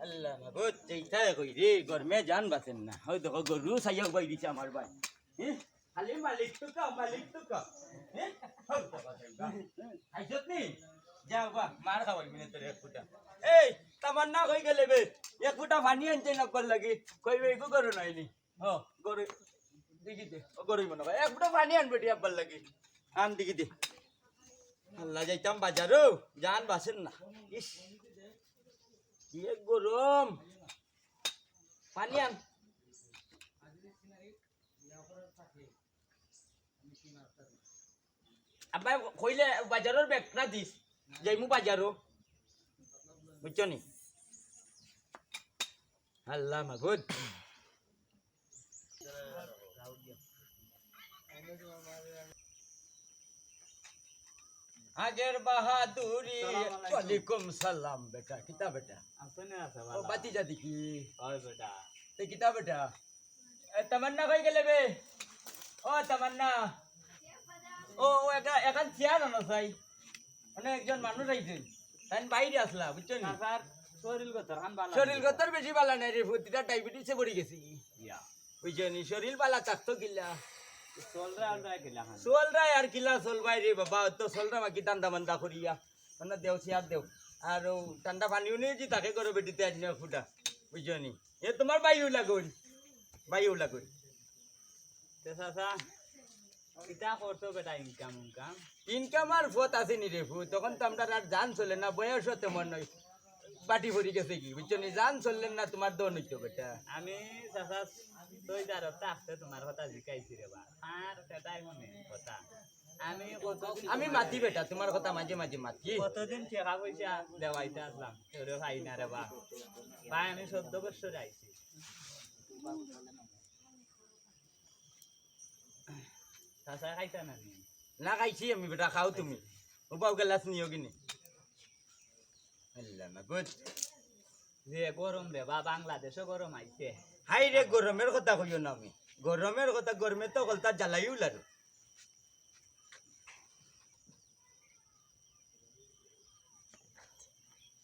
আল্লাহ মাবুদ এইটাই কই রে গরমে জান বাঁচেন না ওই দেখো গরু সাইয়া উবাই দিছে আমার ভাই খালি মালিক তো কা আইজত নি যাও বা মার খাওয়াই মিনে তোর এক ফুটা এই তামান্না কই গেলে বে এক ফুটা পানি আনতে না কল লাগি কইবে কো গরু নাইনি ও গরু দিকি দে ও গরু মনে এক ফুটা পানি আনবে টি আব্বার লাগি আন দিকি দে আল্লাহ যাইতাম বাজারও জান বাঁচেন না ইস কি গরম পানি আন আব্বা কইলে বাজারের ব্যাগটা দিস যাইমু বাজারও বুঝছো নি আল্লাহ মাগুদ আগের বাহাদুরি ওয়ালাইকুম সালাম বেটা কিতা বেটা আসনে আছে ও বাবা বাতি জাতি কি ওই বেটা তে কিতা বেটা তামান্না কই গেলে বে ও তামান্না ও এখন চেয়ার আনো চাই মানে একজন মানুষ আইছেন তাই বাইরে আসলা বুঝছো নি স্যার শরীর গত রান বালা শরীর গতর বেশি বালা নাই রে ফুটিটা ডায়াবেটিসে পড়ে গেছি ইয়া বুঝছো নি শরীর বালা থাকতো কিলা চলরা আলরা কিলা খান চলরা আর কিলা চলবাই রে বাবা তো চলরা বাকি টান্দা মান্দা করিয়া মানে দেও চেয়ার দেও আর ঠান্ডা পানিও নেই যে তাকে করে বেটিতে আজ না ফুটা বুঝছো নি এ তোমার বাইও লাগুন তে সাসা কিতা করছো বেটা ইনকাম ইনকাম আর ফত আছে নি রে ফু তখন তো আমরা আর জান চলে না বয়সও তেমন নয় পাটি ভরি গেছে কি বুঝছো নি জান চললেন না তোমার দন হইতো বেটা আমি সাসা তুই যার আসতে তোমার কথা জিকাইছি রে বা আর সেটাই মনে কথা আমি আমি মাতি বেটা তোমার কথা মাঝে মাঝে মাতি কতদিন টাকা পয়সা দেওয়াইতে আসলাম তোরে ভাই না রে বা ভাই আমি 14 বছর আইছি সাসা খাইতা না না খাইছি আমি বেটা খাও তুমি উপাও গেলাস নিও কিনে আল্লাহ মাগুদ যে গরম রে বা বাংলাদেশও গরম আইছে হাই রে গরমের কথা কইও না আমি গরমের কথা গরমে তো কলতা জ্বালাইও লারু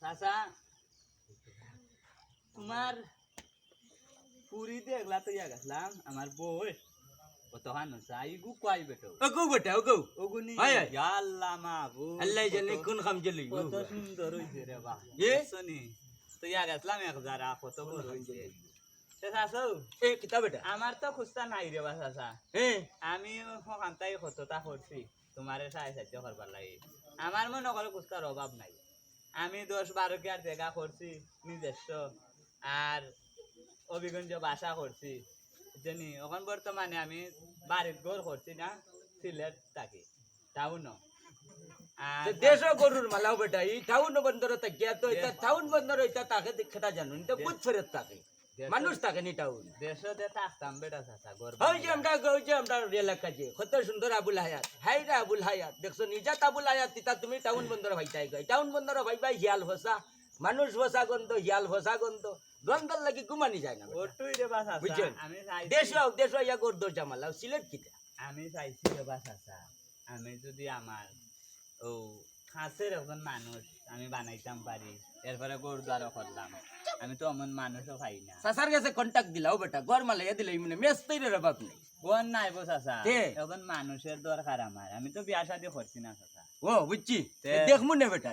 চাচা তোমার পুরি দেখলা তো ইয়া গেছিলাম আমার বই কতখান চাই গু কয় বেটো ওগো বেটা ওগো ওগুনি হাই হাই আল্লাহ মাহবুব আল্লাহ জানে কোন খাম চলি কত সুন্দর হইছে রে বা এ? শুনি তো ইয়া গেছিলাম 1000 কত বড় হইছে তে চাচা এ কিতা বেটা আমার তো খুস্তা নাই রে বা চাচা এ আমি হকান্তাই কতটা করছি তোমারে সাহায্য করবার লাগে আমার মনে করো খুস্তার অভাব নাই আমি 10-12 কেয়ার জায়গা করছি নিজস্ব আর অভিগঞ্জ বাসা করছি জানি এখন বর্তমানে আমি বাড়ির ঘর করছি না সিলেট থাকি টাউনও আর দেশ গরুর মালাও বেটা এই টাউন বন্দর থাকিয়া তো এটা টাউন বন্দর এটা তাকে দেখটা জানো এটা বুঝ ফেরত থাকে মানুষ থাকে নি টাউন দেশও দে থাকতাম বেটা চাচা ঘর ওই যে আমরা এলাকা যে কত সুন্দর আবুল হায়াত হাই রে আবুল হায়াত দেখছো নিজাত আবুল হায়াত তিতা তুমি টাউন বন্দর ভাইতাই গই টাউন বন্দর ভাইবাই হিয়াল ভসা মানুষ ভসা গন্ধ হিয়াল ভসা গন্ধ গন্ধর লাগি ঘুমানি যায় না ওটুই রে বা চাচা বুঝছেন আমি চাইছি দেশ ইয়া গর্দ জামালাও সিলেট কিটা আমি চাইছি রে বা চাচা আমি যদি আমার ও খাসের একজন মানুষ আমি বানাইতাম পারি এরপরে গুরুদ্বারা করলাম আমি তো অমন মানুষও পাই না সাসার কাছে কন্টাক্ট দিলাও বেটা ঘর মালাইয়া দিলে মানে মেস তৈরি রে বাপ নেই বোন নাই বো চাচা কে? এখন মানুষের দরকার আমার আমি তো বিয়া শাদি করছি না চাচা ও বুঝছি তে? দেখমু নে বেটা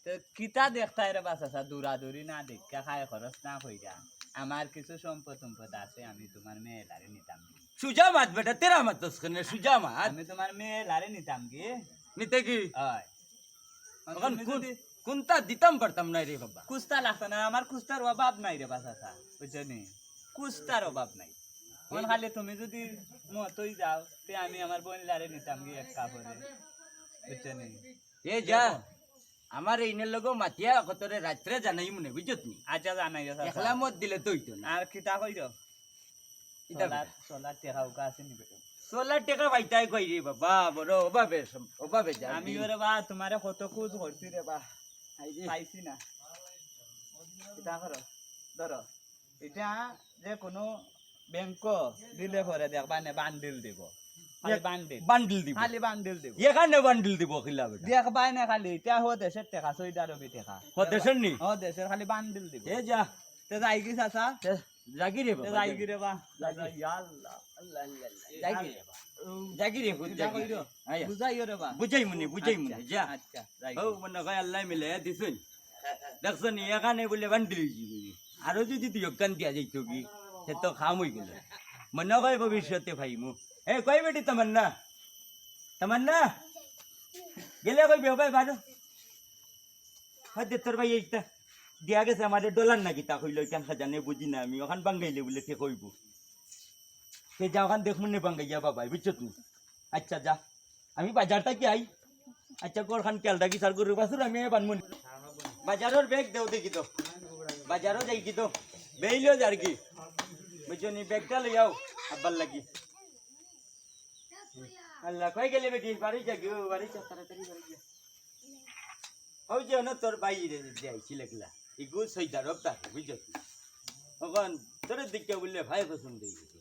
তো কিতা দেখতাই রে বা চাচা দূরাদূরি না দেখা খায় খরচ না কইরা আমার কিছু সম্পদ আছে আমি তোমার মেয়ে লারে নিতাম কি সুজা মাত বেটা তেরা মাত তসখানে সুজা মাত আমি তোমার মেয়ে লারে নিতাম কি নিতে কি হয় এখন তুমি কোন যদি কোনটা দিতাম পারতাম না রে বাবা কুস্তা লাগতো না আমার কুস্তার অভাব নাই রে বা চাচা বুঝছনি কুস্তার অভাব নাই কোন খালি তুমি যদি মতই যাও তে আমি আমার বোন লারে নিতাম কি এক কাপড়ে বুঝছনি এ যা আমার এইনের লগো মাতিয়া কতরে রাত্রে জানাই মনে বুঝত নি আচ্ছা জানাই রে চাচা একলা মত দিলে তো হইতো না আর কিতা কইরো কিতা সোলার সোলার টেকা উকা আছে নি বেটো 16 টাকা পাইতাই কই রে বাবা বড় অভাবে যা আমি ওরে বা তোমারে কত খুঁজ করছি রে বা পাইছি না কিতা করো ধরো এটা যে কোনো ব্যাংক দিলে পরে দেখবা নে বান্ডিল দিব খালি বান্ডিল বান্ডিল দিব খালি বান্ডিল দিব এখানে বান্ডিল দিব খিলা বেটা দেখবাই না খালি এটা হো দেশের টেকা সৌদি আরবি টেকা ও দেশের নি ও দেশের খালি বান্ডিল দিব এ যা তে যাই কি চাচা জাগি রে তে বাবা যাই কি রে বা ইয়া আল্লাহ আল্লাহ আল্লাহ জাগি রে বাবা জাগি রে খুদ জাগি আয়া বুঝাইও রে বা বুঝাই মনে যা আচ্ছা যাই ও মনে কয় আল্লাহ মিলে দিছুন দেখছন এখানে বলে বান্ডিল দিবি আরো যদি তুই অজ্ঞান দিয়া যাইতো কি সে তো খাম হয়ে গেল মনে কয় ভবিষ্যতে ভাইমু এ কই বেটি তামান্না তামান্না গেলে কই বেও ভাই বারো হয়তো তোর ভাই এইটা দিয়া গেছে আমাদের ডলার নাকি তা কইল কেন জানে বুঝি না আমি ওখান বাঙ্গাইলে বলে কে কইব সে যা ওখান দেখুন নে বাঙ্গাইয়া বাবাই বুঝছো তুই আচ্ছা যা আমি বাজারটা কি আই আচ্ছা কোর খান কেলটা কি সার গরু বাসুর আমি বানমুন বাজারের ব্যাগ দেও দেখি তো বাজারও যাই কি তো বেইলো যার কি বুঝছো নি ব্যাগটা লই আও আব্বার লাগি আল্লাহ কই গেলে বেটি বাড়ি যা গো বাড়ি যা তাড়াতাড়ি বাড়ি যা ওই যে না তোর ভাই রে যাইছি লাগলা ইগু সইদার রবতা বুঝছো ওখান তোর দিকে বললে ভাই পছন্দ হইছে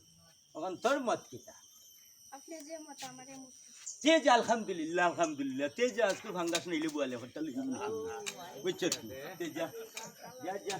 ওখান তোর মত কিটা আপনি যে মত আমারে মত তেজ আলহামদুলিল্লাহ তেজ আজকে ভাঙ্গাস নাইলে বুয়ালে হট্টা লই বুঝছো তেজ যা যা